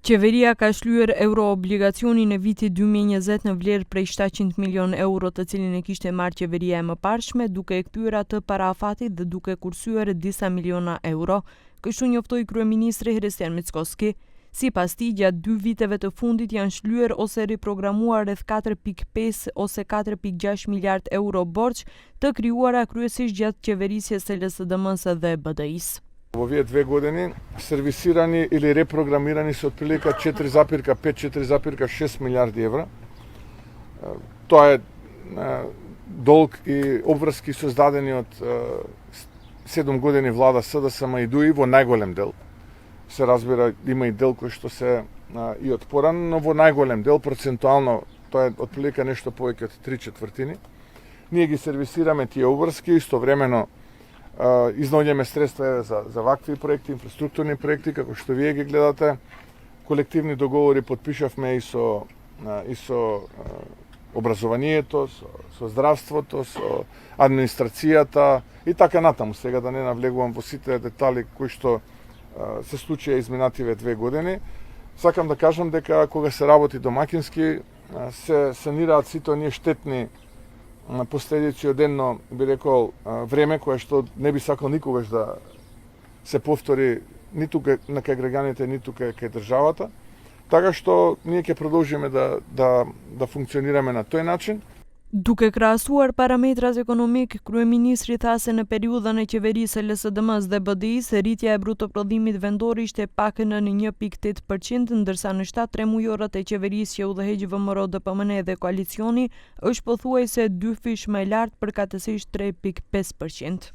Qeveria ka shlyer euroobligacionin e vitit 2020 në vlerë prej 700 milion euro të cilin e kishte marrë qeveria e mëparshme, duke e kthyer atë para afatit dhe duke kursyer disa miliona euro, kështu njoftoi kryeministri Hristian Mickoski. Sipas tij, gjatë 2 viteve të fundit janë shlyer ose riprogramuar rreth 4.5 ose 4.6 miliard euro borxh të krijuara kryesisht gjatë qeverisjes së LSDM-s dhe BDI-s. Во овие 2 години сервисирани или репрограмирани се отприлика 4,5-4,6 милиарди евра. Тоа е долг и обврски создадени од 7 години влада СДСМ и ДУИ во најголем дел. Се разбира, има и дел кој што се и од порано, но во најголем дел процентуално тоа е отприлика нешто повеќе од 3/4. Ние ги сервисираме тие обврски, истовремено изнаоѓаме средства за вакви проекти, инфраструктурни проекти, како што вие ги гледате. Колективни договори подпишавме и со образованието, со здравството, со администрацијата и така натаму. Сега да не навлегувам во сите детали кои што се случија изминативе 2 години. Сакам да кажам дека кога се работи домакински, се санираат сите оние штетни последици од едно, би рекол, време кое што не би сакал никогаш да се повтори ниту на кај граѓаните, ниту кај државата. Така што ние ќе продолжиме да функционираме на тој начин. Duke krahasuar parametrat ekonomik, kryeministri tha se në periudhën e qeverisë LSDM-s dhe BDI-s, rritja e brutoprodhimit vendor ishte pak në 1.8%, ndërsa në 7 mujorët e qeverisë që udhëheq VMRO-DPMN dhe koalicioni, është pothuajse 2 fish më lart, përkatësisht 3.5%.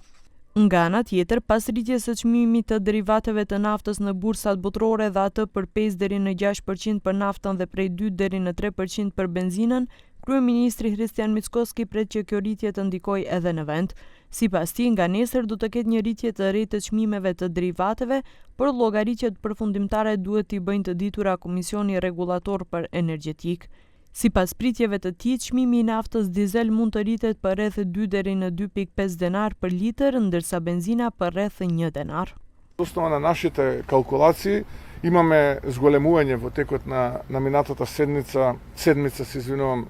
Nga ana tjetër, pas rritjes së çmimit të derivateve të naftës në bursat botërore dhe atë për 5 deri në 6% për naftën dhe prej 2 deri në 3% për benzinën, kryeministri Hristian Mickoski pret që kjo rritje të ndikojë edhe në vend. Sipas tij, nga nesër do të ketë një rritje të re të çmimeve të derivateve, por llogaritjet përfundimtare duhet t'i bëjnë të ditura Komisioni Rregullator për Energjetik. Sipas pritjeve të tij, çmimi i naftës dizel mund të rritet për rreth 2 deri në 2.5 denar për litër, ndërsa benzina për rreth 1 denar. Основа на нашите калкулации имаме зголемување во текот на минатата седмица се извинувам,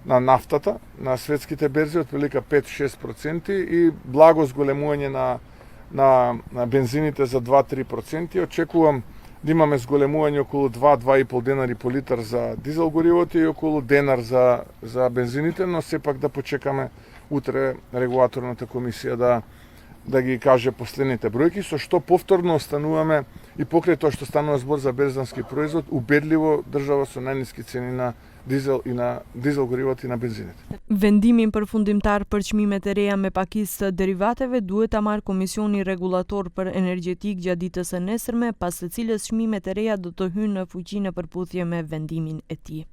на нафтата, на светските берзи, отприлика 5-6% и благо зголемување на бензините за 2-3%. Очекувам да имаме зголемување околу 2-2,5 денари по литар за дизел горивото и околу денар за бензините, но сепак да почекаме утре регулаторната комисија да ги каже последните бројки, со што повторно остануваме и покрај тоа што станува збор за берзански производ, убедливо држава со најниски цени на дизел и на дизел горивот и на бензините. Vendimin përfundimtar për çmimet e reja me pakisë të derivateve duhet ta marrë Komisioni Rregullator për Energjetik gjatë ditës së nesërme, pas së cilës çmimet e reja do të hyjnë në fuqi në përputhje me vendimin e tij.